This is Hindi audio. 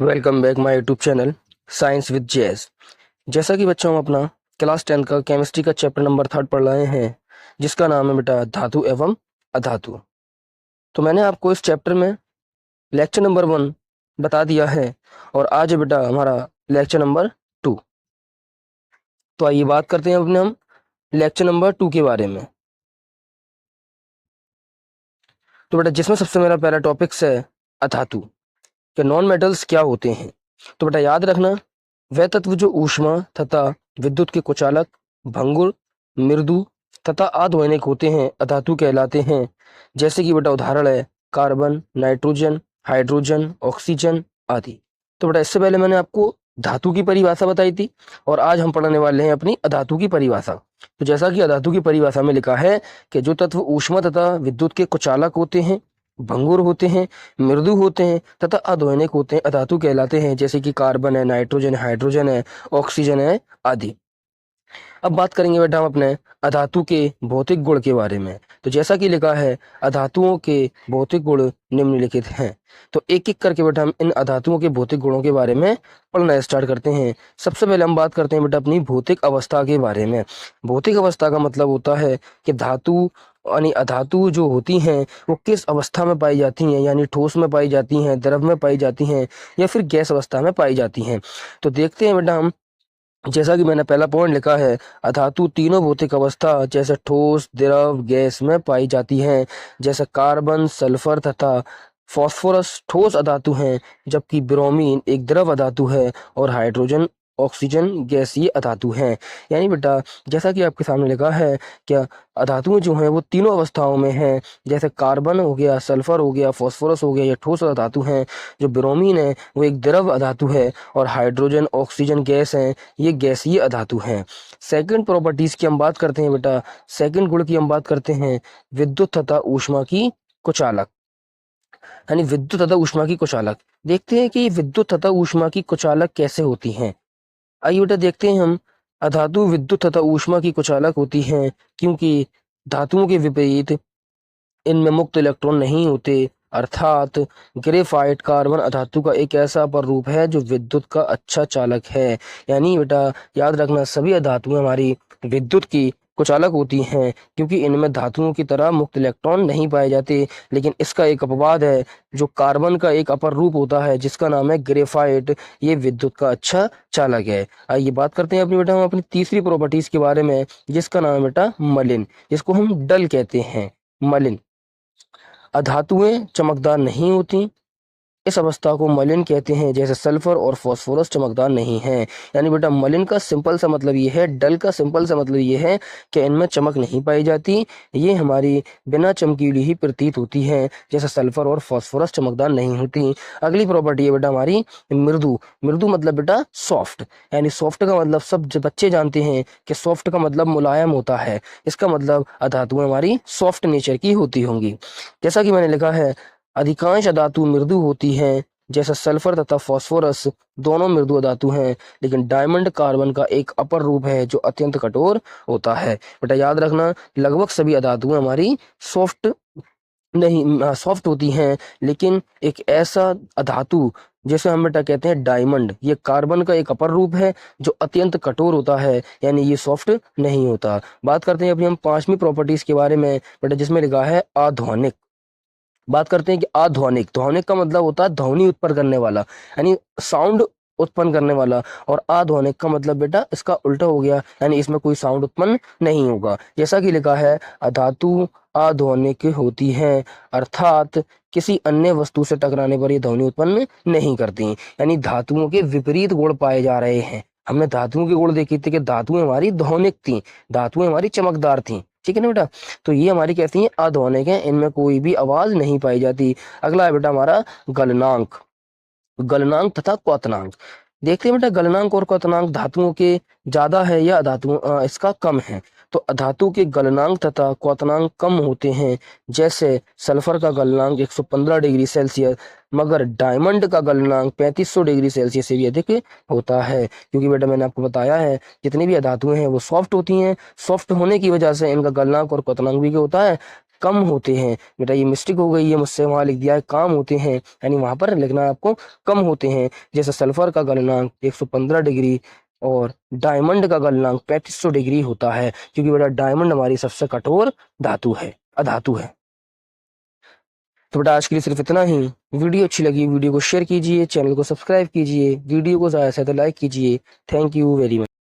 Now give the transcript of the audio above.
Welcome back my YouTube channel science with JS. जैसा कि बच्चों हम अपना क्लास 10 का केमिस्ट्री का चैप्टर नंबर 3 पढ़ रहे हैं, जिसका नाम है बेटा धातु एवं अधातु। तो मैंने आपको इस चैप्टर में लेक्चर नंबर 1 बता दिया है और आज है बेटा हमारा लेक्चर नंबर 2। तो आइए बात करते हैं अपने हम लेक्चर नंबर 2 के बारे में। तो बेटा जिसमें सबसे मेरा पहला टॉपिक्स है अधातु के नॉन मेटल्स क्या होते हैं। तो बेटा याद रखना, वह तत्व जो ऊष्मा तथा विद्युत के कुचालक, भंगुर, मृदु तथा अध्वनिक होते हैं अधातु कहलाते हैं। जैसे कि बेटा उदाहरण है कार्बन, नाइट्रोजन, हाइड्रोजन, ऑक्सीजन आदि। तो बेटा इससे पहले मैंने आपको धातु की परिभाषा बताई थी और आज हम पढ़ने वाले हैं अपनी अधातु की परिभाषा। तो जैसा कि अधातु की परिभाषा में लिखा है कि जो तत्व ऊष्मा तथा विद्युत के कुचालक होते हैं, भंगुर होते हैं, मृदु होते हैं तथा अध्वनिक होते हैं अधातु कहलाते हैं। जैसे कि कार्बन है, नाइट्रोजन है, हाइड्रोजन है, ऑक्सीजन है आदि। अब बात करेंगे बेटा हम अपने अधातु के भौतिक गुण के बारे में। तो जैसा कि लिखा है अधातुओं के भौतिक गुण निम्नलिखित हैं। तो एक एक करके बेटा हम इन अधातुओं के भौतिक गुणों के बारे में पढ़ना स्टार्ट करते हैं। सबसे पहले हम बात करते हैं बेटा अपनी भौतिक अवस्था के बारे में। भौतिक अवस्था का मतलब होता है कि धातु यानी अधातु जो होती हैं वो किस अवस्था में पाई जाती हैं, यानी ठोस में पाई जाती हैं, द्रव में पाई जाती हैं या फिर गैस अवस्था में पाई जाती हैं। तो देखते हैं बेटा हम, जैसा कि मैंने पहला पॉइंट लिखा है अधातु तीनों भौतिक अवस्था जैसे ठोस, द्रव, गैस में पाई जाती हैं। जैसे कार्बन, सल्फर तथा फास्फोरस ठोस अधातु हैं, जबकि ब्रोमीन एक द्रव अधातु है और हाइड्रोजन, ऑक्सीजन गैसीय अधातु हैं। यानी बेटा जैसा कि आपके सामने लिखा है क्या अधातुएं जो हैं वो तीनों अवस्थाओं में हैं। जैसे कार्बन हो गया, सल्फर हो गया, फास्फोरस हो गया, ये ठोस अधातु हैं। जो ब्रोमीन है वो एक द्रव अधातु है और हाइड्रोजन, ऑक्सीजन गैस है, ये गैसीय अधातु हैं। सेकंड प्रॉपर्टीज की हम बात करते हैं बेटा, सेकंड गुण की हम बात करते हैं विद्युत तथा ऊष्मा की कुचालक, यानी विद्युत तथा ऊष्मा की कुचालक। देखते हैं कि विद्युत तथा ऊष्मा की कुचालक कैसे होती हैं। आइए बेटा देखते हैं हम, अधातु विद्युत तथा ऊष्मा की कुचालक होती हैं क्योंकि धातुओं के विपरीत इनमें मुक्त इलेक्ट्रॉन नहीं होते। अर्थात ग्रेफाइट कार्बन अधातु का एक ऐसा अपर रूप है जो विद्युत का अच्छा चालक है। यानी बेटा याद रखना, सभी अधातुएं हमारी विद्युत की कुचालक होती हैं क्योंकि इनमें धातुओं की तरह मुक्त इलेक्ट्रॉन नहीं पाए जाते। लेकिन इसका एक अपवाद है, जो कार्बन का एक अपर रूप होता है जिसका नाम है ग्रेफाइट, ये विद्युत का अच्छा चालक है। आइए बात करते हैं अपनी बेटा हम अपनी तीसरी प्रॉपर्टीज के बारे में, जिसका नाम है बेटा मलिन, जिसको हम डल कहते हैं। मलिन अधातुएं चमकदार नहीं होती, इस अवस्था को मलिन कहते हैं। जैसे सल्फर और फास्फोरस चमकदार नहीं हैं। यानी बेटा मलिन का सिंपल सा मतलब ये है, डल का सिंपल सा मतलब ये है कि इनमें चमक नहीं पाई जाती, ये हमारी बिना चमकीली ही प्रतीत होती हैं। जैसे सल्फर और फास्फोरस चमकदार नहीं होती। अगली प्रॉपर्टी है बेटा हमारी मृदु। मृदु मतलब बेटा सॉफ्ट, यानी सॉफ्ट का मतलब सब बच्चे जानते हैं कि सॉफ्ट का मतलब मुलायम होता है। इसका मतलब अधातुएं हमारी सॉफ्ट नेचर की होती होंगी। जैसा कि मैंने लिखा है अधिकांश अधातु मृदु होती हैं। जैसे सल्फर तथा फास्फोरस दोनों मृदु अधातु हैं, लेकिन डायमंड कार्बन का एक अपर रूप है जो अत्यंत कठोर होता है। बेटा याद रखना, लगभग सभी अधातुएं हमारी सॉफ्ट नहीं सॉफ्ट होती हैं, लेकिन एक ऐसा अधातु जैसे हम बेटा कहते हैं डायमंड, ये कार्बन का एक अपर रूप है जो अत्यंत कठोर होता है, यानी ये सॉफ्ट नहीं होता। बात करते हैं अपनी हम पांचवी प्रॉपर्टीज के बारे में बेटा, जिसमें लिखा है अध्वनिक। बात करते हैं कि अध्वनिक, ध्वनिक का मतलब होता है ध्वनि उत्पन्न करने वाला, यानी साउंड उत्पन्न करने वाला। और अध्वनिक का मतलब बेटा इसका उल्टा हो गया, यानी इसमें कोई साउंड उत्पन्न नहीं होगा। जैसा कि लिखा है अधातु अध्वनिक होती हैं, अर्थात किसी अन्य वस्तु से टकराने पर ये ध्वनि उत्पन्न नहीं करती। यानी धातुओं के विपरीत गुण पाए जा रहे हैं। हमने धातुओं के गुण देखे थे कि धातुएं हमारी ध्वनिक थी, धातुएं हमारी चमकदार थी, ठीक है ना बेटा। तो ये हमारी कैसी हैं, अध्वनिक हैं, इनमें कोई भी आवाज नहीं पाई जाती। अगला है बेटा हमारा गलनांक। गलनांक तथा क्वथनांक। देखते हैं बेटा गलनांक और क्वथनांक धातुओं के ज्यादा है या धातुओं इसका कम है। तो अधातु के गलनांक तथा क्वथनांक कम होते हैं। जैसे सल्फर का गलनांक 115 डिग्री सेल्सियस, मगर डायमंड का गलनांक 3500 डिग्री सेल्सियस से भी अधिक होता है। क्योंकि बेटा मैंने आपको बताया है जितनी भी अधातुएं हैं वो सॉफ्ट होती हैं, सॉफ्ट होने की वजह से इनका गलनांक और क्वथनांक भी क्या होता है, कम होते हैं। बेटा ये मिस्टेक हो गई है मुझसे, वहां लिख दिया है काम होते हैं, यानी वहां पर लिखना है आपको कम होते हैं। जैसे सल्फर का गलनांक 115 डिग्री और डायमंड का गलनांक 3500 डिग्री होता है, क्योंकि बेटा डायमंड हमारी सबसे कठोर धातु है, अधातु है। तो बेटा आज के लिए सिर्फ इतना ही। वीडियो अच्छी लगी वीडियो को शेयर कीजिए, चैनल को सब्सक्राइब कीजिए, वीडियो को ज़्यादा से ज़्यादा लाइक कीजिए। Thank you very much.